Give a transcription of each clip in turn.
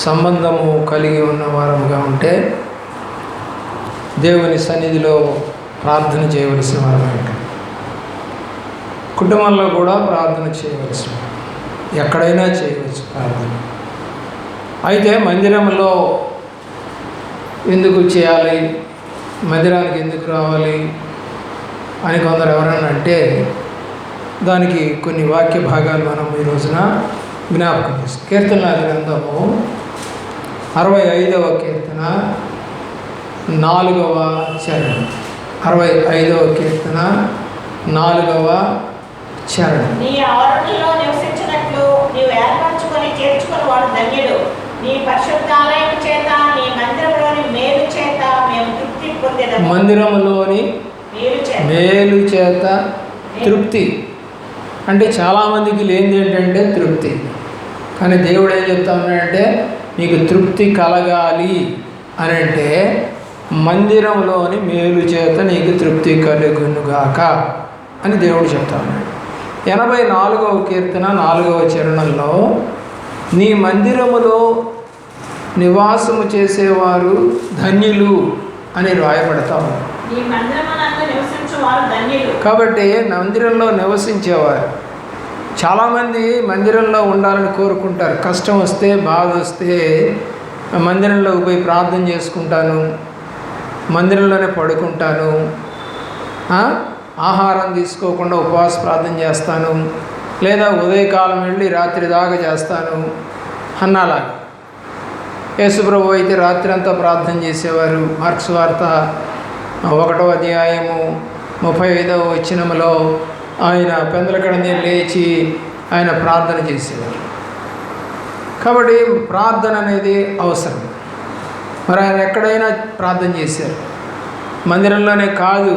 సంబంధము కలిగి ఉన్న వారముగా ఉంటే దేవుని సన్నిధిలో ప్రార్థన చేయవలసిన వారమే. కుటుంబంలో కూడా ప్రార్థన చేయవలసిన, ఎక్కడైనా చేయవచ్చు ప్రార్థన. అయితే మందిరంలో ఎందుకు చేయాలి, మందిరానికి ఎందుకు రావాలి అని కొందరు ఎవరన్నా అంటే దానికి కొన్ని వాక్య భాగాలు మనం ఈ రోజున జ్ఞాపకం చేస్తాం. కీర్తనల గ్రంథము 65వ కీర్తన 4వ చరణం. 65వ కీర్తన 4వ చరణం. నీ ఆవరణలో నివసించినట్లు నీవు ఏర్పరచుకొని చేర్చుకొని వాడు ధన్యుడు. నీ పరిశుద్ధాలయం చేత నీ మందిరంలోని మేలు చేత మేము తృప్తి పొందేదము. మందిరంలోని మేలు చేత తృప్తి అంటే చాలామందికి లేనిది ఏంటంటే తృప్తి. కానీ దేవుడు ఏం చెప్తా ఉన్నాడంటే నీకు తృప్తి కలగాలి అని అంటే మందిరంలోని మేలు చేత నీకు తృప్తి కలుగునుగాక అని దేవుడు చెప్తా ఉన్నాడు. 84వ కీర్తన 4వ చరణంలో నీ మందిరములో నివాసము చేసేవారు ధన్యులు అని రాయబడతా ఉన్నారు. కాబట్టి మందిరంలో నివసించేవారు చాలామంది మందిరంలో ఉండాలని కోరుకుంటారు. కష్టం వస్తే, బాధ వస్తే మందిరంలోకి పోయి ప్రార్థన చేసుకుంటాను, మందిరంలోనే పడుకుంటాను, ఆహారం తీసుకోకుండా ఉపవాస ప్రార్థన చేస్తాను, లేదా ఉదయకాలం వెళ్ళి రాత్రి దాకా చేస్తాను అన్నాలా. యేసుప్రభు అయితే రాత్రి అంతా ప్రార్థన చేసేవారు. మార్క్స్ వార్త 1వ అధ్యాయము 35వ వచనములో ఆయన పెందలకడ లేచి ఆయన ప్రార్థన చేసేవారు. కాబట్టి ప్రార్థన అనేది అవసరం. మరి ఆయన ఎక్కడైనా ప్రార్థన చేశారు, మందిరంలోనే కాదు,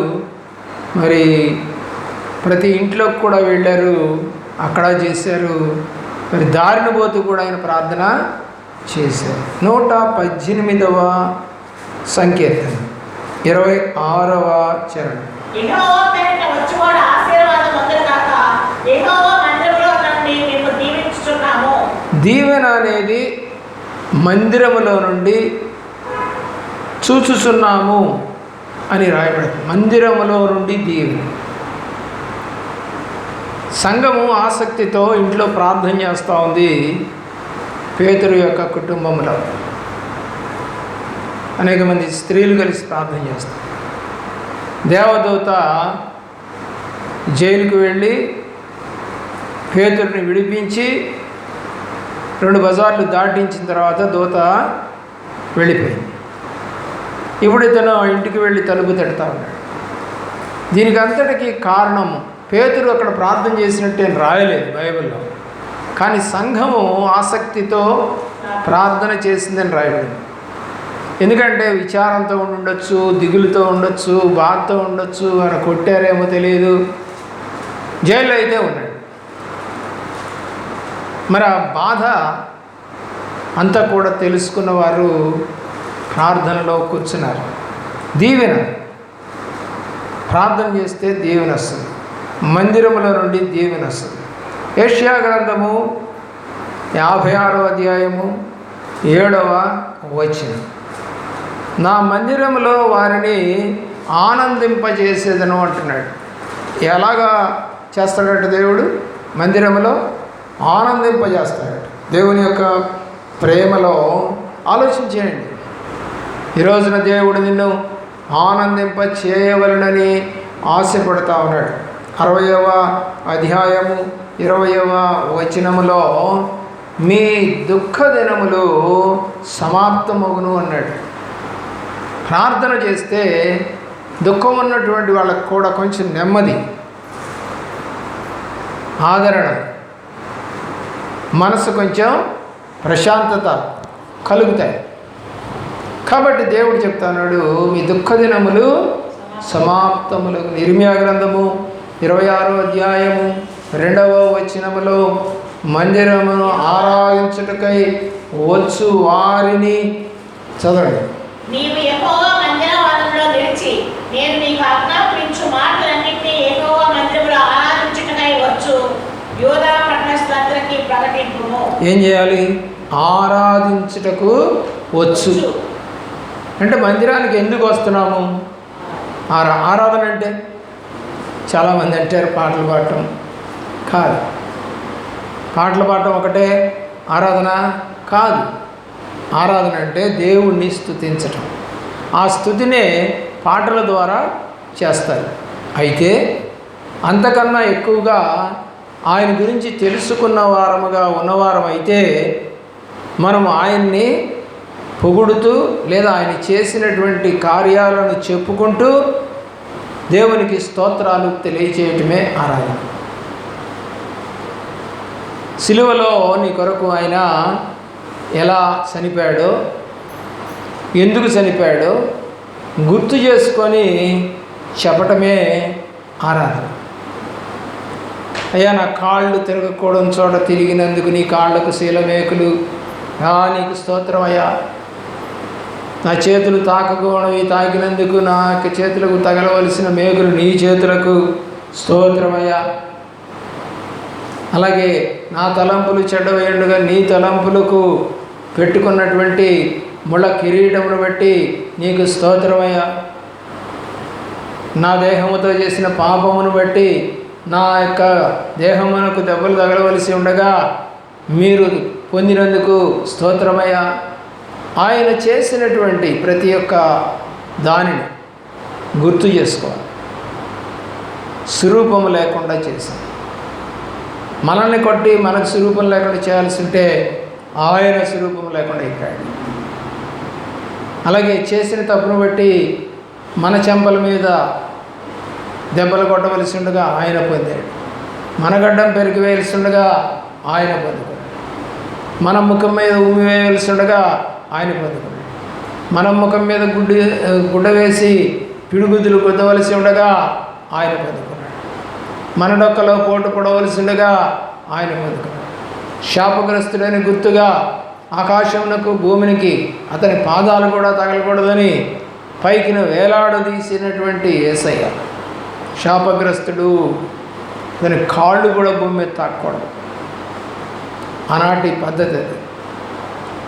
మరి ప్రతి ఇంట్లోకి కూడా వెళ్ళారు, అక్కడ చేశారు. మరి దారిని పోతూ కూడా ఆయన ప్రార్థన చేశారు. 118వ సంకీర్తన 26వ చరణం. దీవెన అనేది మందిరములో నుండి చూచుచున్నాము అని రాయబడుతుంది. మందిరములో నుండి దీవెన. సంఘము ఆసక్తితో ఇంట్లో ప్రార్థన చేస్తూ ఉంది. పేతురు యొక్క కుటుంబంలో అనేక మంది స్త్రీలు కలిసి ప్రార్థన చేస్తారు. దేవదూత జైలుకు వెళ్ళి పేతురుని విడిపించి 2 బజార్లు దాటించిన తర్వాత దూత వెళ్ళిపోయింది. ఇప్పుడు ఇతను ఇంటికి వెళ్ళి తలుపు తడతా ఉన్నాడు. దీనికి అంతటికీ కారణము పేతురు అక్కడ ప్రార్థన చేసినట్టు ఏం రాయలేదు బైబిల్లో, కానీ సంఘము ఆసక్తితో ప్రార్థన చేసిందని రాయబడింది. ఎందుకంటే విచారంతో ఉండొచ్చు, దిగులుతో ఉండొచ్చు, బాధతో ఉండొచ్చు, ఆయన కొట్టారేమో తెలియదు, జైల్లో అయితే ఉన్నాడు. మరి ఆ బాధ అంతా కూడా తెలుసుకున్న వారు ప్రార్థనలో కూర్చున్నారు. దీవెన, ప్రార్థన చేస్తే దీవెన వస్తుంది, మందిరముల నుండి దీవెన వస్తుంది. యెషయా గ్రంథము 56వ అధ్యాయము 7వ వచనం. నా మందిరంలో వారిని ఆనందింపజేసేదను అంటున్నాడు. ఎలాగా చేస్తాడట దేవుడు? మందిరంలో ఆనందింపజేస్తాడట. దేవుని యొక్క ప్రేమలో ఆలోచించేయండి. ఈ రోజున దేవుడు నిన్ను ఆనందింప చేయవలనని ఆశపడతా ఉన్నాడు. 60వ అధ్యాయము 20వ వచనములో మీ దుఃఖ దినములు సమాప్తమగును అన్నాడు. ప్రార్థన చేస్తే దుఃఖం ఉన్నటువంటి వాళ్ళకు కూడా కొంచెం నెమ్మది, ఆదరణ, మనసు కొంచెం ప్రశాంతత కలుగుతాయి. కాబట్టి దేవుడు చెప్తున్నాడు మీ దుఃఖ దినములు సమాప్తములు. ఇర్మియా గ్రంథము 26వ అధ్యాయము 2వ వచనములో మందిరమును ఆరాధించుటకై వచ్చు వారిని చదవండి. నీవు యెహోవా మందిరములో నిలిచి నేను నీకు ఆజ్ఞాపించు మాటలన్నిటినీ యెహోవా మందిరములో ఆరాధించుటకై వచ్చు యూదా పట్టణస్థులందరికీ ప్రకటింపుము. ఏం చేయాలి? ఆరాధించుటకు వచ్చు. అంటే మందిరానికి ఎందుకు వస్తున్నాము? ఆరాధన అంటే చాలామంది అంటారు పాటలు పాడటం. కాదు, పాటలు పాడటం ఒకటే ఆరాధన కాదు. ఆరాధన అంటే దేవుణ్ణి స్తుతించటం. ఆ స్తుతినే పాటల ద్వారా చేస్తారు. అయితే అంతకన్నా ఎక్కువగా ఆయన గురించి తెలుసుకున్న వారముగా ఉన్నవారం అయితే మనం ఆయన్ని పొగుడుతూ లేదా ఆయన చేసినటువంటి కార్యాలను చెప్పుకుంటూ దేవునికి స్తోత్రాలు తెలియచేయటమే ఆరాధన. సిలువలో నీ కొరకు ఆయన ఎలా చనిపోయాడో, ఎందుకు చనిపోయాడో గుర్తు చేసుకొని చెప్పటమే ఆరాధన. అయ్యా, నా కాళ్ళు తిరగకూడని చోట తిరిగినందుకు నీ కాళ్ళకు శీలమేకులు, నీకు స్తోత్రం అయ్యా. నా చేతులు తాకకూడవి తాకినందుకు నా చేతులకు తగలవలసిన మేకులు నీ చేతులకు స్తోత్రమయ్యా. అలాగే నా తలంపులు చెడ్డవేయండుగా నీ తలంపులకు పెట్టుకున్నటువంటి ముళ్ళ కిరీటమును బట్టి నీకు స్తోత్రమయ్యా. నా దేహముతో చేసిన పాపమును బట్టి నా యొక్క దేహమునకు దెబ్బలు తగలవలసి ఉండగా మీరు పొందినందుకు స్తోత్రమయ్యా. ఆయన చేసినటువంటి ప్రతి ఒక్క దానిని గుర్తు చేసుకోవాలి. స్వరూపము లేకుండా చేశాం. మనల్ని కొట్టి మనకు స్వరూపం లేకుండా చేయాల్సి ఉంటే ఆయన స్వరూపం లేకుండా అయిపోయాడు. అలాగే చేసిన తప్పును బట్టి మన చెంపల మీద దెబ్బలు కొట్టవలసి ఉండగా ఆయన పొందాడు. మన గడ్డం పెరిగి వేయాల్సి ఉండగా ఆయన పొందుకున్నాడు. మన ముఖం మీద ఉమ్మి వేయవలసి ఉండగా ఆయన పొందుకున్నాడు. మన ముఖం మీద గుడ్డ వేసి పిడుగుదులు కొద్దవలసి ఉండగా ఆయన పొందుకున్నాడు. మన డొక్కలో పోటు పడవలసి ఉండగా ఆయన పొందుకున్నాడు. శాపగ్రస్తుడని గుర్తుగా ఆకాశమునకు భూమినికి అతని పాదాలు కూడా తగలకూడదని పైకిన వేలాడదీసినటువంటి యేసయ్య శాపగ్రస్తుడు. అతని కాళ్ళు కూడా భూమి మీద తాకూడదు. ఆనాటి పద్ధతి అది.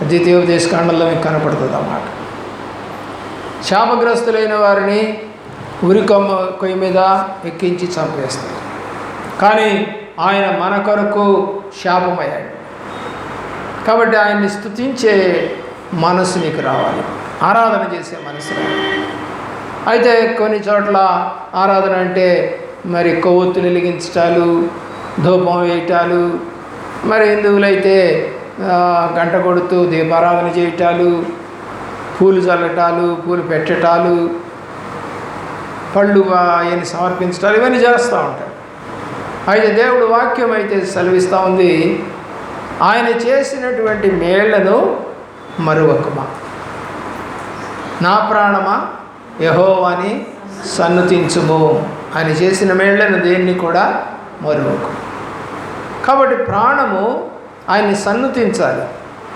ద్వితీయోపదేశకాండంలో మీకు కనపడుతుంది అన్నమాట. శాపగ్రస్తులైన వారిని కొయ్యి మీద ఎక్కించి చంపేస్తారు. కానీ ఆయన మన కొరకు శాపమయ్యాడు. కాబట్టి ఆయన్ని స్తుతించే మనసు నీకు రావాలి, ఆరాధన చేసే మనసు రావాలి. అయితే కొన్ని చోట్ల ఆరాధన అంటే మరి కొవ్వొత్తులు వెలిగించటాలు, ధూపం వేయటాలు, మరి హిందువులైతే గంట కొడుతూ దీపారాధన చేయటాలు, పూలు చల్లటాలు, పూలు పెట్టటాలు, పళ్ళు అవన్నీ సమర్పించటాలు, ఇవన్నీ చేస్తూ ఉంటారు. అయితే దేవుడు వాక్యం అయితే సెలవిస్తూ ఉంది, ఆయన చేసినటువంటి మేళ్లను మరువకుమా. నా ప్రాణమా యెహోవాని సన్నుతించుము. ఆయన చేసిన మేళ్లను దేన్ని కూడా మరువకు. కాబట్టి ప్రాణము ఆయన్ని సన్నుతించాలి,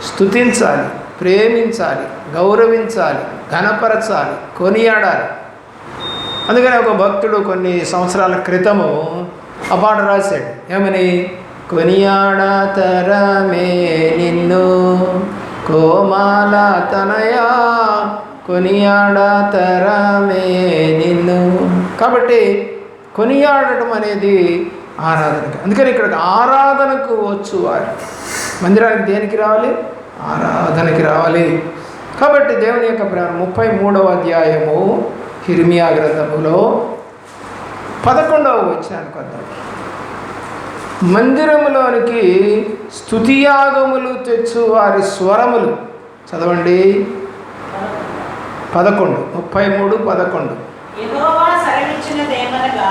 స్తుతించాలి, ప్రేమించాలి, గౌరవించాలి, ఘనపరచాలి, కొనియాడాలి. అందుకని ఒక భక్తుడు కొన్ని సంవత్సరాల క్రితము ఆ పాట రాశాడు. ఏమని? కొనియాడతరమే నిన్ను కోమాల తనయా, కొనియాడతరమే నిన్ను. కాబట్టి కొనియాడటం అనేది ఆరాధనకి. అందుకని ఇక్కడ ఆరాధనకు వచ్చు వారు మందిరానికి దేనికి రావాలి? ఆరాధనకి రావాలి. కాబట్టి దేవుని యొక్క ప్రేమ 33వ అధ్యాయము యిర్మీయా గ్రంథములో 11వ వచనానికి వద్దాం. మందిరములోనికి స్తుతియాగములు తెచ్చు వారి స్వరములు. చదవండి 33:11. యెహోవా సెలవిచ్చినదేమనగా,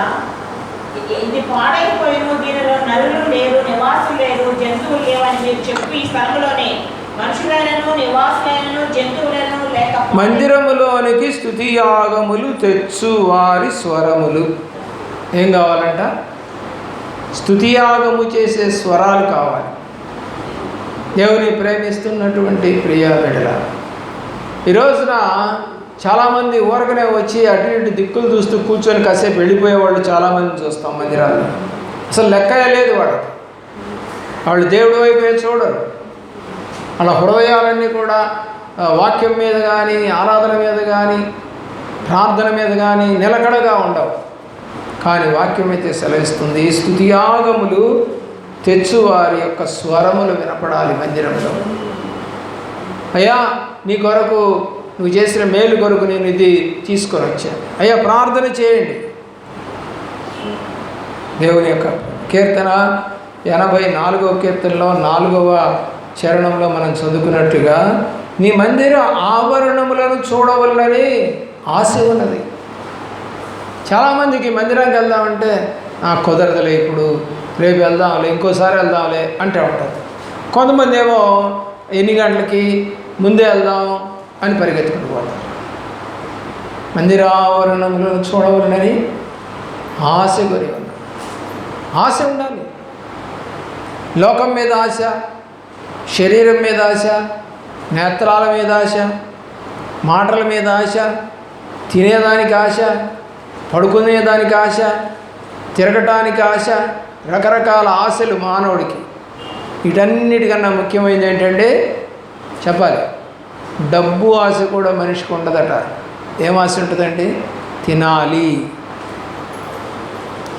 ఇది పాడైపోయిన దీనిలో నరులు లేరు, నివాసులు లేరు, జంతువులు లేవని మీరు చెప్పి ఈ స్థలంలోనే మనుషులైనను నివాసులైనను జంతువులను లేక. మందిరములోనికి స్తుతియాగములు తెచ్చు వారి స్వరములు. ఏం కావాలంట? స్తుతియాగము చేసే స్వరాలు కావాలి. దేవుని ప్రేమిస్తున్నటువంటి ప్రియ బిడ్డల, ఈ రోజున చాలామంది ఊరకనే వచ్చి అటు ఇటు దిక్కులు చూస్తూ కూర్చొని కాసేపు వెళ్ళిపోయేవాళ్ళు చాలామంది చూస్తాం మందిరాల్లో. అసలు లెక్క లేదు వాళ్ళు దేవుడి వైపే చూడరు. అలా హృదయాలన్నీ కూడా వాక్యం మీద కానీ, ఆరాధన మీద కానీ, ప్రార్థన మీద కానీ నిలకడగా ఉండవు. కానీ వాక్యం అయితే సెలవిస్తుంది, స్తుతియాగములు తెచ్చువారి యొక్క స్వరములు వినపడాలి మందిరంలో. అయ్యా, నీ కొరకు నువ్వు చేసిన మేలు కొరకు నేను ఇది తీసుకొని వచ్చాను, అయ్యా ప్రార్థన చేయండి. దేవుని యొక్క కీర్తన 84వ కీర్తనలో 4వ చరణంలో మనం చదువుకున్నట్టుగా, నీ మందిర ఆవరణములను చూడవలనని ఆశ ఉన్నది. చాలామందికి మందిరానికి వెళ్దామంటే కుదరదులే, ఇప్పుడు రేపు వెళ్దాంలే, ఇంకోసారి వెళ్దాంలే అంటే ఉంటారు. కొంతమంది ఏమో ఎన్ని గంటలకి ముందే వెళ్దాం అని పరిగెత్తుకుని పోతారు. మందిర ఆవరణములను చూడవలనని ఆశ కొని ఉన్నారు. ఆశ ఉండాలి. లోకం మీద ఆశ, శరీరం మీద ఆశ, నేత్రాల మీద ఆశ, మాటల మీద ఆశ, తినేదానికి ఆశ, పడుకునేదానికి ఆశ, తిరగటానికి ఆశ, రకరకాల ఆశలు మానవుడికి. వీటన్నిటికన్నా ముఖ్యమైనది ఏంటంటే చెప్పాలి, డబ్బు ఆశ కూడా మనిషికి ఉండదట. ఏం ఆశ ఉంటుందండి? తినాలి.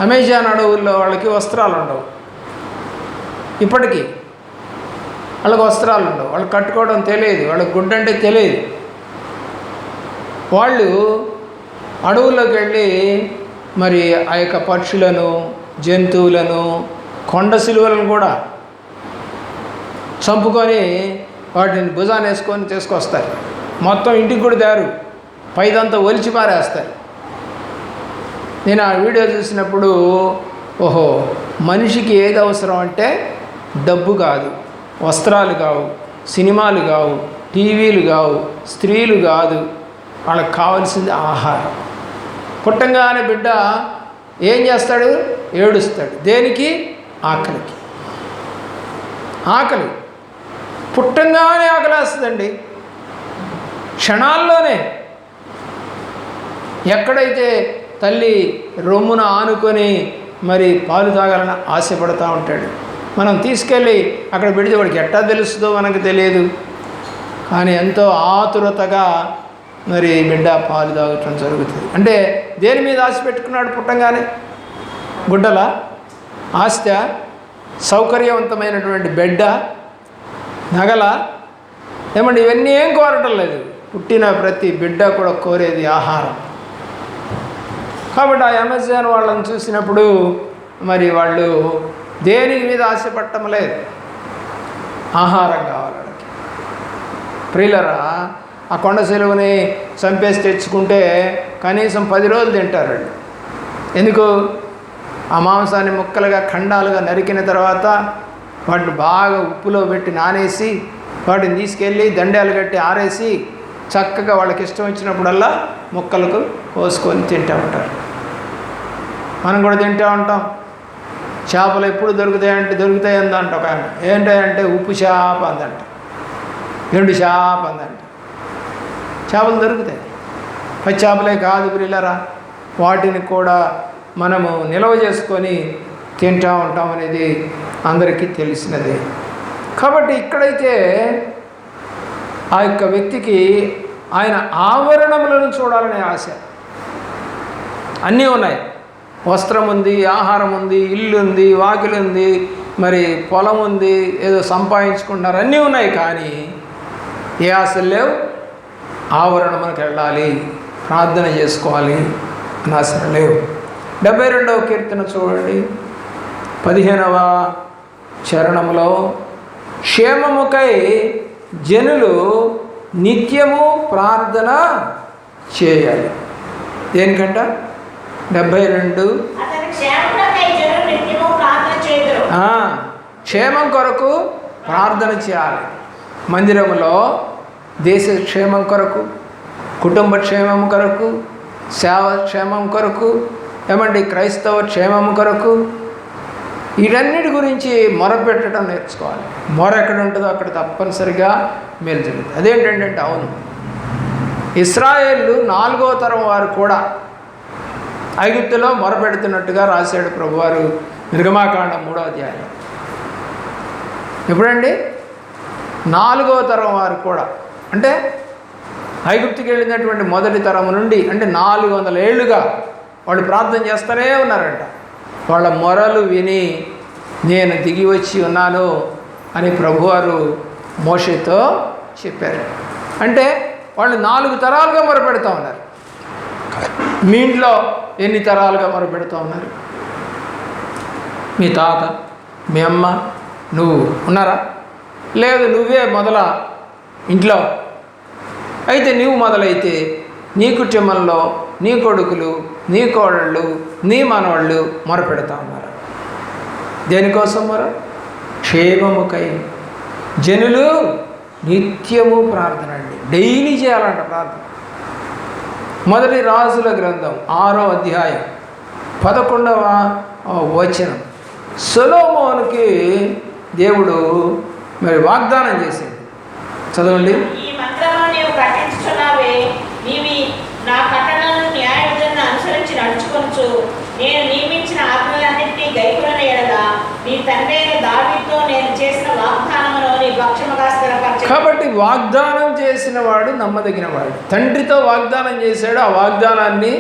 అమెజాన్ అడవుల్లో వాళ్ళకి వస్త్రాలు ఉండవు, ఇప్పటికీ వాళ్ళకి వస్త్రాలు ఉండవు, వాళ్ళకి కట్టుకోవడం తెలియదు, వాళ్ళకి గుడ్డ అంటే తెలియదు. వాళ్ళు అడవుల్లోకి వెళ్ళి మరి ఆ యొక్క పక్షులను, జంతువులను, కొండ సిలువలను కూడా చంపుకొని వాటిని భుజాన్ని వేసుకొని తీసుకొస్తారు. మొత్తం ఇంటికి కూడా దారు పైదంతా ఒలిచి పారేస్తారు. నేను ఆ వీడియో చూసినప్పుడు, ఓహో, మనిషికి ఏది అవసరం అంటే డబ్బు కాదు, వస్త్రాలు కావు, సినిమాలు కావు, టీవీలు కావు, స్త్రీలు కాదు, వాళ్ళకి కావాల్సింది ఆహారం. పుట్టంగానే బిడ్డ ఏం చేస్తాడు? ఏడుస్తాడు. దేనికి? ఆకలికి. ఆకలి పుట్టంగానే ఆకలేస్తుందండి, క్షణాల్లోనే. ఎక్కడైతే తల్లి రొమ్మున ఆనుకొని మరి పాలు తాగాలని ఆశపడుతూ ఉంటాడు. మనం తీసుకెళ్ళి అక్కడ పెడితే వాడికి ఎట్టా తెలుస్తుందో మనకు తెలియదు, కానీ ఎంతో ఆతురతగా మరి బిడ్డ పాలు తాగటం జరుగుతుంది. అంటే దేని మీద ఆశ పెట్టుకున్నాడు పుట్టంగానే? గుడ్డల ఆశ, సౌకర్యవంతమైనటువంటి బెడ్డ, నగల, ఏమండి ఇవన్నీ ఏం కోరటం లేదు. పుట్టిన ప్రతి బిడ్డ కూడా కోరేది ఆహారం. కాబట్టి ఆ అమెజాన్ వాళ్ళని చూసినప్పుడు మరి వాళ్ళు దేని మీద ఆశపడటం లేదు, ఆహారం కావాలి వాళ్ళకి. ప్రియులరా, ఆ కొండ సెలవుని చంపేసి తెచ్చుకుంటే కనీసం 10 రోజులు తింటారు వాళ్ళు. ఎందుకు? ఆ మాంసాన్ని ముక్కలుగా ఖండాలుగా నరికిన తర్వాత వాటిని బాగా ఉప్పులో పెట్టి నానేసి వాటిని తీసుకెళ్ళి దండాలు కట్టి ఆరేసి చక్కగా వాళ్ళకి ఇష్టం వచ్చినప్పుడల్లా ముక్కలకు పోసుకొని తింటూ ఉంటారు. మనం కూడా తింటూ ఉంటాం. చేపలు ఎప్పుడు దొరుకుతాయంటే దొరుకుతాయి అందంట ఒక ఆయన. ఏంటంటే ఉప్పు చేప అందంట, ఎండు చేప అందంట. చేపలు దొరుకుతాయి, పచ్చి చేపలే కాదు ప్రియులారా, వాటిని కూడా మనము నిల్వ చేసుకొని తింటూ ఉంటాం అనేది అందరికీ తెలిసినదే. కాబట్టి ఇక్కడైతే ఆ యొక్క వ్యక్తికి ఆయన ఆవరణములను చూడాలనే ఆశ. అన్నీ ఉన్నాయి, వస్త్రం ఉంది, ఆహారం ఉంది, ఇల్లు ఉంది, వాకిలు ఉంది, మరి పొలం ఉంది, ఏదో సంపాదించుకుంటున్నారు, అన్నీ ఉన్నాయి. కానీ ఏ ఆశలు లేవు? ఆవరణములకు వెళ్ళాలి, ప్రార్థన చేసుకోవాలి అని ఆశలు లేవు. 72వ కీర్తన చూడండి, 15వ చరణంలో, క్షేమముకై జనులు నిత్యము ప్రార్థన చేయాలి. దేనికంట? 72 క్షేమం కొరకు ప్రార్థన చేయాలి. మందిరంలో దేశ క్షేమం కొరకు, కుటుంబ క్షేమం కొరకు, సేవ క్షేమం కొరకు, ఏమండి క్రైస్తవ క్షేమం కొరకు, వీటన్నిటి గురించి మొరపెట్టడం నేర్చుకోవాలి. మొర ఎక్కడ ఉంటుందో అక్కడ తప్పనిసరిగా మేలు జరుగుతుంది. అదేంటంటే, అవును, ఇశ్రాయేలు 4వ తరం వారు కూడా ఐగుప్తులో మొరపెడుతున్నట్టుగా రాశాడు ప్రభువారు నిర్గమాకాండం 3వ అధ్యాయం. ఎప్పుడండి? 4వ తరం వారు కూడా, అంటే ఐగుప్తుకి వెళ్ళినటువంటి మొదటి తరం నుండి, అంటే 400 ఏళ్ళుగా వాళ్ళు ప్రార్థన చేస్తూనే ఉన్నారంట. వాళ్ళ మొరలు విని నేను దిగి వచ్చి ఉన్నాను అని ప్రభువారు మోషేతో చెప్పారు. అంటే వాళ్ళు 4 తరాలుగా మొరపెడతా ఉన్నారు. మీ ఇంట్లో ఎన్ని తరాలుగా మొరపెడతా ఉన్నారు? మీ తాత, మీ అమ్మ, నువ్వు ఉన్నారా? లేదు, నువ్వే మొదల ఇంట్లో. అయితే నువ్వు మొదలైతే నీ కుటుంబంలో నీ కొడుకులు, నీ కోడళ్ళు, నీ మనవాళ్ళు మొరపెడతా ఉన్నారు. దేనికోసం మొర? క్షేమముకై. జనులు నిత్యము ప్రార్థన అండి, డైలీ చేయాలంట ప్రార్థన. మొదటి రాజుల గ్రంథం 6వ అధ్యాయం 11వ వచనం. సొలొమోనుకి దేవుడు మరి వాగ్దానం చేశాడు. చదవండి. ఈ మందిరమును నీవు కట్టించుచున్నావే, నీవి నా కట్టడలను న్యాయవిధులను అనుసరించి నడుచుకొనుచు నేను నియమించిన ఆజ్ఞలన్నింటినీ గైకొనిన యెడల నీ తండ్రి అయిన దావీదుతో నేను చేసిన వాగ్దానమును నీ పక్షముగా స్థిరపరచు. కాబట్టి వాగ్దానం చేసిన వాడు నమ్మదగిన వాడు. తండ్రితో వాగ్దానం చేశాడు, ఆ వాగ్దానాన్ని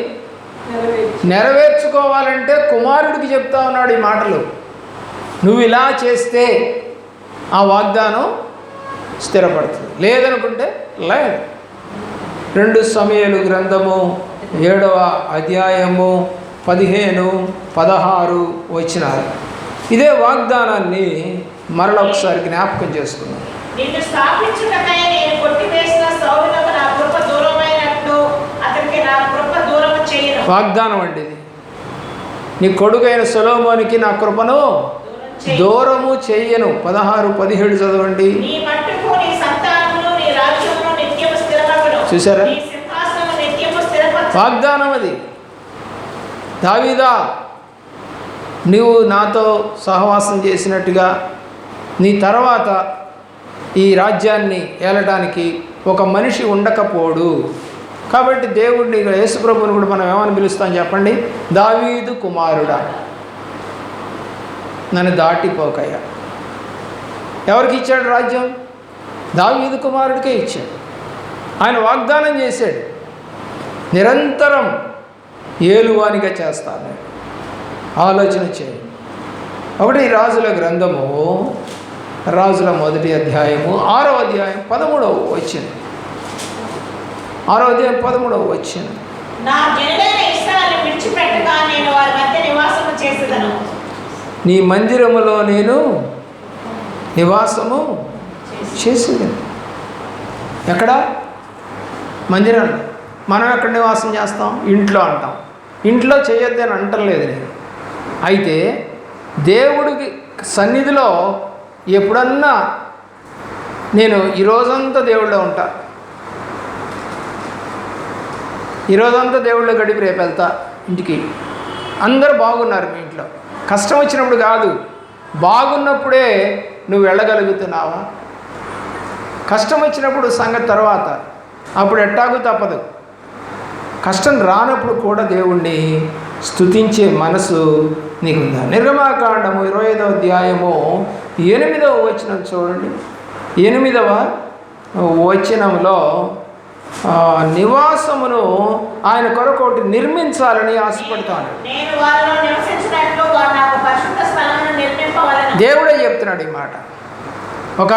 నెరవేర్చుకోవాలంటే కుమారుడికి చెప్తా ఉన్నాడు ఈ మాటలు. నువ్వు ఇలా చేస్తే ఆ వాగ్దానం స్థిరపడుతుంది, లేదనుకుంటే లేదు. 2 సమూయేలు గ్రంథము 7వ అధ్యాయము 15, 16 వచనాలు. ఇదే వాగ్దానాన్ని మరొకసారి జ్ఞాపకం చేసుకున్నాం. నిన్ను స్థాపించుటకై నేను కొట్టివేసిన సౌలునకు నా కృప దూరమైనట్లు అతనికి నా కృప దూరము చేయను. వాగ్దానం అండి ఇది. నీ కొడుకైన సొలొమోనుకి నా కృపను దూరము చెయ్యను. 16, 17 చదవండి. నీ మట్టుకు నీ సంతానమును నీ రాజ్యమును నిత్యము స్థిరమగును. చూసారా? నీ సింహాసనము నిత్యము స్థిరపరచు. వాగ్దానం అది. దావీదా, నీవు నాతో సహవాసం చేసినట్టుగా నీ తర్వాత ఈ రాజ్యాన్ని ఏలటానికి ఒక మనిషి ఉండకపోడు. కాబట్టి దేవుడిని, యేసుప్రభుని కూడా మనం ఏమని పిలుస్తాం చెప్పండి? దావీదు కుమారుడా, నన్ను దాటిపోకయ్యా. ఎవరికి ఇచ్చాడు రాజ్యం? దావీదు కుమారుడికే ఇచ్చాడు. ఆయన వాగ్దానం చేశాడు, నిరంతరం ఏలువానిగా చేస్తాను. ఆలోచన చేయండి. ఒకటి రాజుల గ్రంథము, రాజుల మొదటి అధ్యాయము 6వ అధ్యాయం 13వ వచనం. 6వ అధ్యాయం 13వ వచనం. నా జనుడైన ఇశ్రాయేలును విడిచిపెట్టగా నేను వారి మధ్య నివాసము చేసేదను. నీ మందిరములో నేను నివాసము చేసేదను. ఎక్కడ? మందిరంలో. మనం ఎక్కడ నివాసం చేస్తాం? ఇంట్లో అంటాం. ఇంట్లో చేయొద్దని అంటలేదు నేను. అయితే దేవుడికి సన్నిధిలో ఎప్పుడన్నా నేను ఈరోజంతా దేవుళ్ళో ఉంటా, ఈరోజంతా దేవుళ్ళో గడిపి రేపు వెళ్తా ఇంటికి. అందరూ బాగున్నారు మీ ఇంట్లో. కష్టం వచ్చినప్పుడు కాదు, బాగున్నప్పుడే నువ్వు వెళ్ళగలుగుతున్నావా? కష్టం వచ్చినప్పుడు సంగతి తర్వాత, అప్పుడు ఎట్టాగు తప్పదు. కష్టం రానప్పుడు కూడా దేవుణ్ణి స్తుతించే మనసు నీకుందా? నిర్గమాకాండము 25వ అధ్యాయము 8వ వచనం చూడండి. 8వ వచనంలో నివాసమును ఆయన కొరకోటి నిర్మించాలని ఆశపడతాను. దేవుడే చెప్తున్నాడు ఈ మాట. ఒక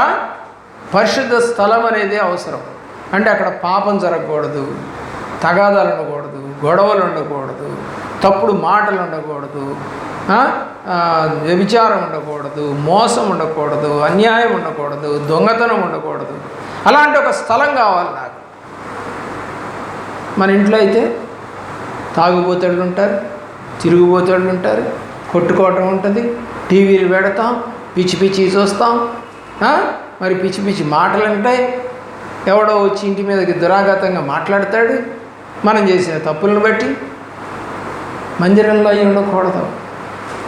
పరిశుద్ధ స్థలం అనేది అవసరం. అంటే అక్కడ పాపం జరగకూడదు, తగాదాలు ఉండకూడదు, గొడవలు ఉండకూడదు, తప్పుడు మాటలు ఉండకూడదు, వ్యభిచారం ఉండకూడదు, మోసం ఉండకూడదు, అన్యాయం ఉండకూడదు, దొంగతనం ఉండకూడదు. అలాంటి ఒక స్థలం కావాలి నాకు. మన ఇంట్లో అయితే తాగుబోతళ్ళు ఉంటారు, తిరుగుబోతళ్ళు ఉంటారు, కొట్టుకోవటం ఉంటుంది, టీవీలు పెడతాం, పిచ్చి పిచ్చి చూస్తాం, మరి పిచ్చి పిచ్చి మాటలు ఉంటాయి. ఎవడో వచ్చి ఇంటి మీదకి దురాఘాతంగా మాట్లాడతాడు మనం చేసిన తప్పులను బట్టి. మందిరంలో అవి ఉండకూడదు.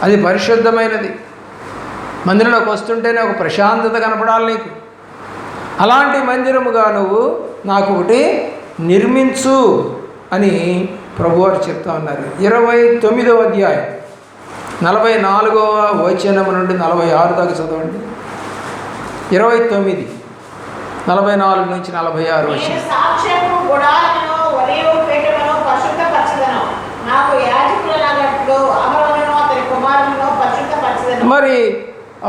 అది పరిశుద్ధమైనది. మందిరంలోకి వస్తుంటేనే ఒక ప్రశాంతత కనపడాలి నీకు. అలాంటి మందిరముగా నువ్వు నాకు ఒకటి నిర్మించు అని ప్రభువారు చెప్తా ఉన్నారు. 29వ అధ్యాయం 44వ వచనం నుండి 46 దాకా చదవండి. 29 44 నుంచి 46 నేను వచ్చింది. సాక్ష్యపు గుడారమును ఒలీవ పీఠమును పరిశుద్ధపరచెదను. నాకు యాజకుల నగట్లో అహరోనును అతని కుమారులను పరిశుద్ధపరచెదను. మరి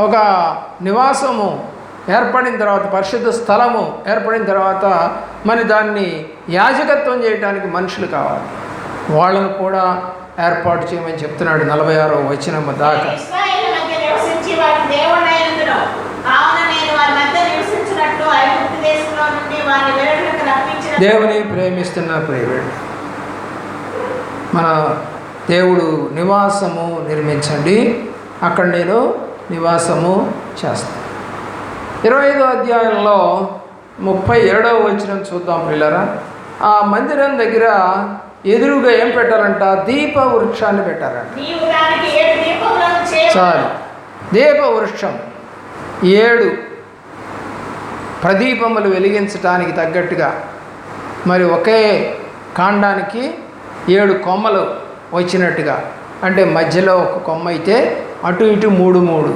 ఒక నివాసము ఏర్పడిన తర్వాత, పరిశుద్ధ స్థలము ఏర్పడిన తర్వాత మరి దాన్ని యాజకత్వం చేయడానికి మనుషులు కావాలి. వాళ్ళను కూడా ఏర్పాటు చేయమని చెప్తున్నాడు 46వ వచనం దాకా. ఇశ్రాయేలు మధ్య నివసించి వారి దేవుడైనందును, కావున నేను వారి మధ్య నివసించినట్లు ఐగుప్తు దేశంలో నుండి వారిని వెలుపలకు రప్పించిన దేవుని ప్రేమిస్తున్న ప్రేమిడు, మన దేవుడు నివాసము నిర్మించండి, అక్కడ నేను నివాసము చేస్తాను. 25వ అధ్యాయంలో 37వ వచనం చూద్దాం పిల్లరా. ఆ మందిరం దగ్గర ఎదురుగా ఏం పెట్టాలంట? దీప వృక్షాన్ని పెట్టారంట. నీవు దానికి 7 దీపములను చేయవలెను. చాలు. దీప వృక్షం 7 ప్రదీపములు వెలిగించడానికి తగ్గట్టుగా, మరి ఒకే కాండానికి 7 కొమ్మలు వచ్చినట్టుగా, అంటే మధ్యలో ఒక కొమ్మ అయితే అటు ఇటు 3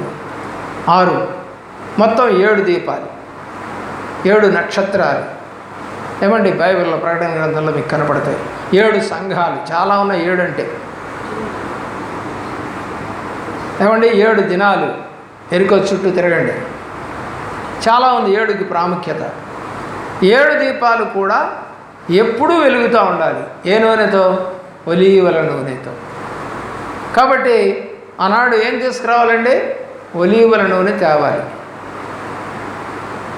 6, మొత్తం 7 దీపాలు, 7 నక్షత్రాలు. ఏమండి, బైబిల్లో ప్రకటన గ్రంథంలో మీకు కనపడతాయి 7 సంఘాలు. చాలా ఉన్నాయి 7 అంటే. ఏమండి, 7 దినాలు ఎరుకో చుట్టూ తిరగండి. చాలా ఉంది 7కి ప్రాముఖ్యత. 7 దీపాలు కూడా ఎప్పుడూ వెలుగుతూ ఉండాలి. ఏ నూనెతో? ఒలీవల నూనెతో. కాబట్టి ఆనాడు ఏం తీసుకురావాలండి? ఒలీవల నూనె తేవాలి.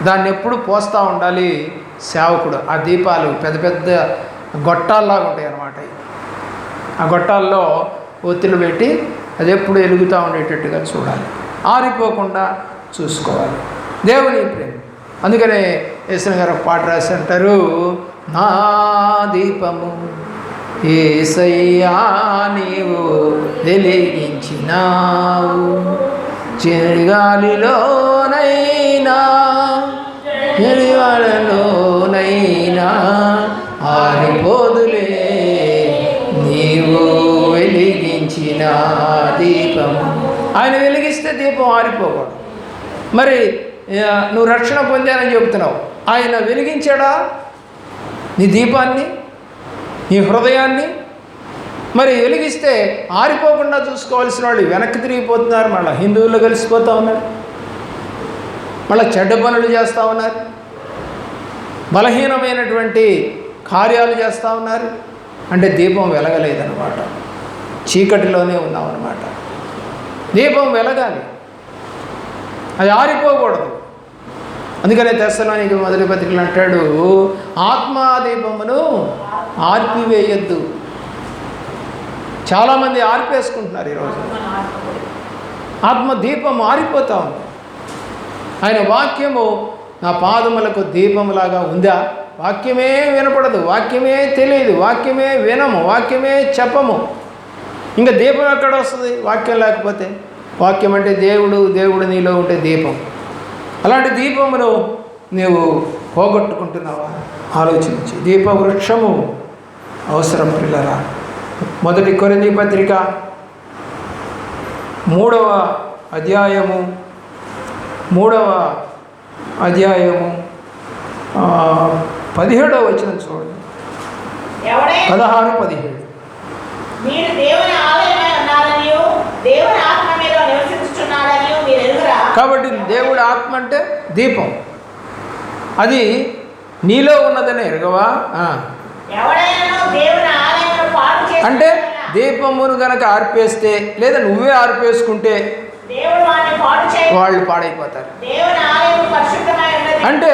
దాన్ని ఎప్పుడు పోస్తూ ఉండాలి సేవకుడు. ఆ దీపాలు పెద్ద పెద్ద గొట్టాల్లాగా ఉంటాయి అన్నమాట. ఆ గొట్టాల్లో ఒత్తులు పెట్టి అది ఎప్పుడు వెలుగుతూ ఉండేటట్టుగా చూడాలి, ఆరిపోకుండా చూసుకోవాలి. దేవుని ప్రేమ. అందుకనే యేసు గారు పాట రాసి అంటారు, నా దీపము యేసయ్యా నీవు వెలిగించినావు, చిరుగాలిలోనైనా ఎరివాడలోనైనా ఆరిపోదులే నీవు వెలిగించిన దీపము. ఆయన వెలిగిస్తే దీపం ఆరిపోకూడదు. మరి నువ్వు రక్షణ పొందానని చెబుతున్నావు, ఆయన వెలిగించాడా నీ దీపాన్ని, నీ హృదయాన్ని? మరి వెలిగిస్తే ఆరిపోకుండా చూసుకోవాల్సిన వాళ్ళు వెనక్కి తిరిగిపోతున్నారు, మళ్ళీ హిందువుల్లో కలిసిపోతూ ఉన్నారు, మళ్ళీ చెడ్డ పనులు చేస్తూ ఉన్నారు, బలహీనమైనటువంటి కార్యాలు చేస్తూ ఉన్నారు. అంటే దీపం వెలగలేదన్నమాట, చీకటిలోనే ఉన్నామన్నమాట. దీపం వెలగాలి, అది ఆరిపోకూడదు. అందుకనే తెస్సలోనికి మొదటి పత్రికలు అంటాడు, ఆత్మాదీపమును ఆర్పివేయొద్దు. చాలామంది ఆర్పేసుకుంటున్నారు ఈరోజు. ఆత్మదీపం ఆరిపోతూ ఉంది. ఆయన వాక్యము నా పాదములకు దీపములాగా ఉందా? వాక్యమే వినపడదు, వాక్యమే తెలియదు, వాక్యమే వినము, వాక్యమే చెప్పము. ఇంకా దీపం ఎక్కడ వస్తుంది వాక్యం లేకపోతే? వాక్యం అంటే దేవుడు, దేవుడు నీలో ఉంటే దీపం. అలాంటి దీపమును నీవు పోగొట్టుకుంటున్నావా? ఆలోచించి. దీపవృక్షము అవసరం పిల్లరా. మొదటి కొరింథీ పత్రిక 3వ అధ్యాయము 17వ వచనం చూడండి. 16, 17. మీరు దేవుని ఆలయమై ఉన్నారనియు దేవుని ఆత్మ మీలో నివసించుచున్నాడనియు మీరు ఎరుగురా. కాబట్టి దేవుడి ఆత్మ అంటే దీపం, అది నీలో ఉన్నదని ఎరగవా? ఎవడైనా దేవుని ఆలయమును పాడు చేసి అంటే దీపమును గనక ఆర్పేస్తే, లేదా నువ్వే ఆర్పేసుకుంటే దేవుడు వారిని పాడు చేయ వాళ్ళు పాడైపోతారు. దేవుని ఆలయము పరిశుద్ధమై ఉన్నది. అంటే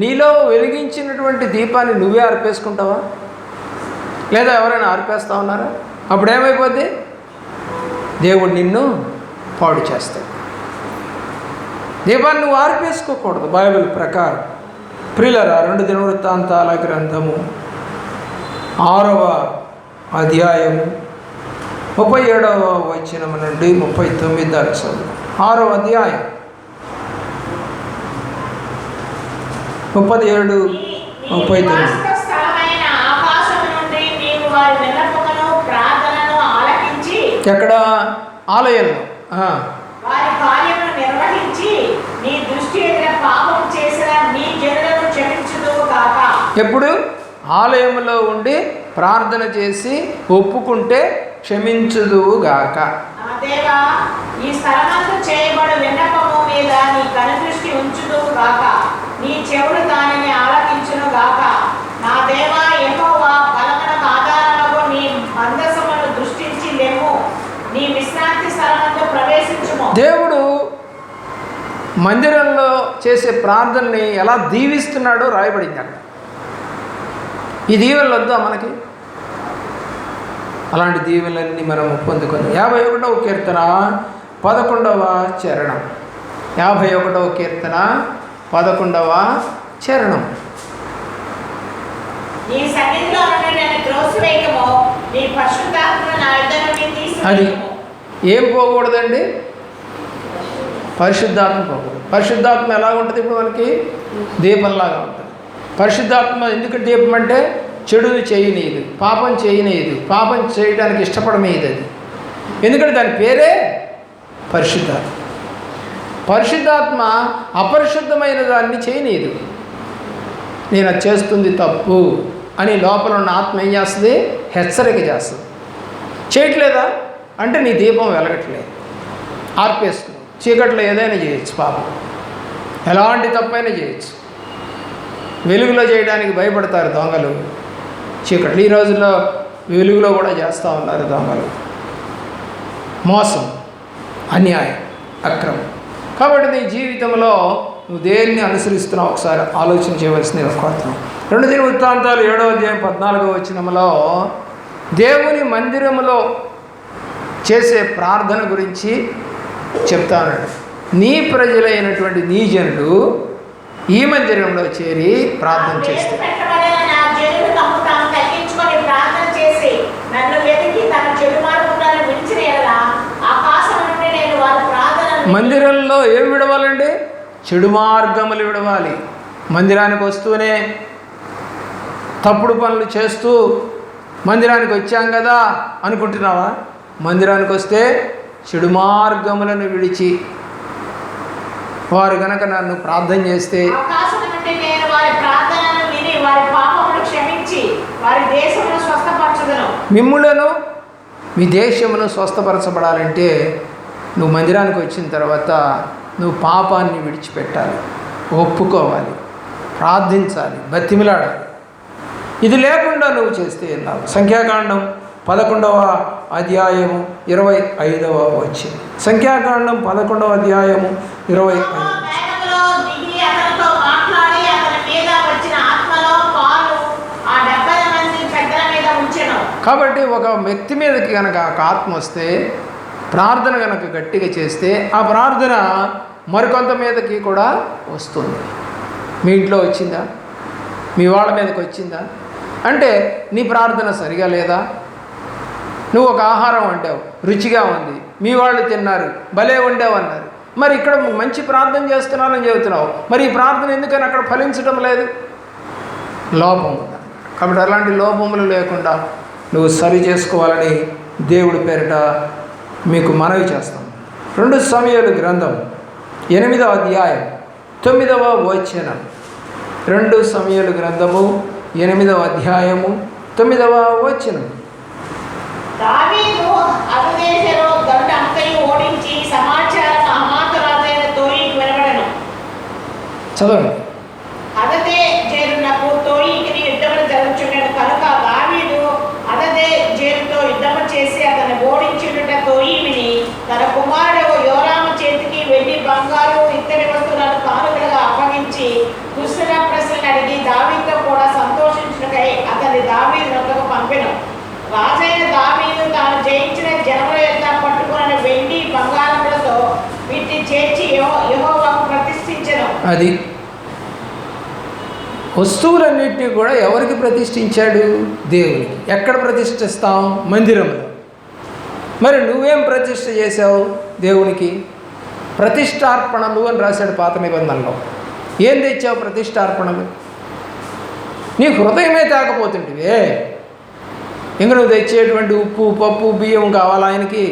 నీలో వెలిగించినటువంటి దీపాన్ని నువ్వే ఆర్పేసుకుంటావా, లేదా ఎవరైనా ఆర్పేస్తా ఉన్నారా? అప్పుడు ఏమైపోద్ది? దేవుడు నిన్ను పాడు చేస్తాడు. దీపాన్ని నువ్వు ఆర్పేసుకోకూడదు బైబిల్ ప్రకారం. ప్రియులారా, 2 దినవృత్తాంతాల గ్రంథము 6వ అధ్యాయము 37వ వచనం నుండి 39 దాకా చదువు. 6వ అధ్యాయం 37, 39. స్థలమైన ఆకాశము నుండి నీవు వారి విన్నపమును ప్రార్థనను ఆలకించి, ఎక్కడ? ఆలయంలో. వారి కార్యమును నిర్వహించి నీ దృష్టి ఎదుట పాపం చేసిన నీ జనులను ఎప్పుడు ఆలయంలో ఉండి ప్రార్థన చేసి ఒప్పుకుంటే క్షమించుదువుగాక. దేవా, ఈ స్థలమందు చేయబడు విన్నపము మీద నీ కనుదృష్టి ఉంచుదువుగాక. నీ చెవులు దానిని ఆలకించునుగాక. నా దేవా యెహోవా, బలమునకు ఆధారమునకు నీ మందసమును దృష్టించి లెమ్ము. నీ విశ్రాంతి స్థలమందు ప్రవేశించుము. దేవుడు మందిరంలో చేసే ప్రార్థనని ఎలా దీవిస్తున్నాడో రాయబడింది అక్కడ. ఈ దీవెనలు వద్దా మనకి? అలాంటి దీవెనలన్నీ మనం పొందుకొని 51వ కీర్తన 11వ చరణం. 51వ కీర్తన 11వ చరణం. నీ సన్నిధిలో నుండి నన్ను త్రోసివేయకము, నీ పరిశుద్ధాత్మను నా యొద్ద నుండి అది తీసివేయకము. ఏం పోకూడదండి? పరిశుద్ధాత్మ పోకూడదు. పరిశుద్ధాత్మ ఎలా ఉంటుంది? ఇప్పుడు మనకి దీపంలాగా ఉంటుంది. పరిశుద్ధాత్మ ఎందుకు దీపం అంటే చెడుని చేయనీయదు, పాపం చేయనీయదు, పాపం చేయడానికి ఇష్టపడమేది అది. ఎందుకంటే దాని పేరే పరిశుద్ధాత్మ. పరిశుద్ధాత్మ అపరిశుద్ధమైన దాన్ని చేయనీయదు. నేను అది చేస్తుంది తప్పు అని లోపల ఉన్న ఆత్మ ఏం చేస్తుంది? హెచ్చరిక చేస్తుంది. చేయట్లేదా అంటే నీ దీపం వెలగట్లేదు, ఆర్పేస్తుంది. చీకట్లో ఏదైనా చేయొచ్చు, పాపం ఎలాంటి తప్పైనా చేయొచ్చు. వెలుగులో చేయడానికి భయపడతారు దొంగలు, చీకట్లు. ఈ రోజుల్లో వెలుగులో కూడా చేస్తూ ఉన్నారు దొంగలు. మోసం, అన్యాయం, అక్రమం. కాబట్టి నీ జీవితంలో నువ్వు దేన్ని అనుసరిస్తున్నావు ఒకసారి ఆలోచన చేయవలసింది కోరుతున్నావు. 2 దినవృత్తాంతాలు 7వ అధ్యాయం 14వ వచనంలో దేవుని మందిరములో చేసే ప్రార్థన గురించి చెప్తాను. నీ ప్రజలైనటువంటి నీ జనులు ఈ మందిరంలో చేరి ప్రార్థన చేస్తారు. మందిరంలో ఏం విడవాలండి? చెడు మార్గములు విడవాలి. మందిరానికి వస్తూనే తప్పుడు పనులు చేస్తూ మందిరానికి వచ్చాం కదా అనుకుంటున్నావా? మందిరానికి వస్తే చెడు మార్గములను విడిచి వారు గనక నన్ను ప్రార్థన చేస్తే మిమ్ములను మీ దేశమును స్వస్థపరచబడాలంటే నువ్వు మందిరానికి వచ్చిన తర్వాత నువ్వు పాపాన్ని విడిచిపెట్టాలి, ఒప్పుకోవాలి, ప్రార్థించాలి, బతిమిలాడాలి. ఇది లేకుండా నువ్వు చేస్తే ఎన్నావు? సంఖ్యాకాండం 11వ అధ్యాయము 25వ వచనం. సంఖ్యాకాండం 11వ అధ్యాయము 25. కాబట్టి ఒక వ్యక్తి మీదకి కనుక ఆత్మ వస్తే, ప్రార్థన కనుక గట్టిగా చేస్తే ఆ ప్రార్థన మరికొంత మీదకి కూడా వస్తుంది. మీ ఇంట్లో వచ్చిందా? మీ వాళ్ళ మీదకి వచ్చిందా? అంటే నీ ప్రార్థన సరిగా లేదా? నువ్వు ఒక ఆహారం వండావు, రుచిగా ఉంది, మీ వాళ్ళు తిన్నారు, భలే వండావు అన్నారు. మరి ఇక్కడ మంచి ప్రార్థన చేస్తున్నానని చెబుతున్నావు, మరి ఈ ప్రార్థన ఎందుకని అక్కడ ఫలించడం లేదు? లోపం ఉంది. కాబట్టి అలాంటి లోపములు లేకుండా నువ్వు సరి చేసుకోవాలని దేవుడి పేరిట మీకు మనవి చేస్తాం. 2 సమూయేలు గ్రంథం 8వ అధ్యాయం 9వ వచనం. 2 సమూయేలు గ్రంథము 8వ అధ్యాయము 9వ వచనం. దావీదు హదదేశలో దండంతయు ఓడించి సమాచారం హమాతు రాజైన తోయికి వినబడెను. చదవండి. హదదే జేరునకు తోయికి యుద్ధములు జరుగుచుండెను కనుక దావీదు హదదే జేరుతో యుద్ధము చేసి అతను ఓడించుట తోయిని తన కుమారుడు యోరాము చేతికి వెండి బంగారు ఇత్తడి వస్తువులను కానుకలుగా అప్పగించి కుశల ప్రశ్నలు అడిగి దావీదుతో కూడా సంతోషించుటకై అతని దావీదు నొద్దకు పంపెను. రాజైన దావీదు తాను జయించిన జనముల యొక్క పట్టుకున్న వెండి బంగారములతో వీటిని చేర్చి యెహోవాకు ప్రతిష్ఠించెను. అది వస్తువులన్నింటినీ కూడా ఎవరికి ప్రతిష్ఠించాడు? దేవునికి. ఎక్కడ ప్రతిష్ఠిస్తాం? మందిరంలో. మరి నువ్వేం ప్రతిష్ఠ చేసావు దేవునికి? ప్రతిష్టార్పణలు అని రాశాడు పాత నిబంధనలో. ఏం తెచ్చావు ప్రతిష్టార్పణలు? నీ హృదయమే తాకపోతుంటివే. ఇంక నువ్వు తెచ్చేటువంటి ఉప్పు, పప్పు, బియ్యం కావాలా ఆయనకి?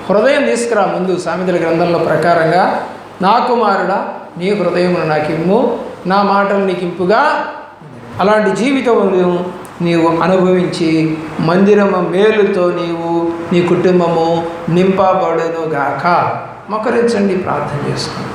హృదయం తీసుకురా ముందు. సామెతల గ్రంథంలో ప్రకారంగా, నా కుమారుడా నీ హృదయమును నాకు ఇమ్ము, నా మాటలు నీకు ఇంపుగా. అలాంటి జీవితం నీవు అనుభవించి మందిరము మేలుతో నీ కుటుంబము నింపబడునుగాక. మోకరించండి, ప్రార్థన చేసుకోండి.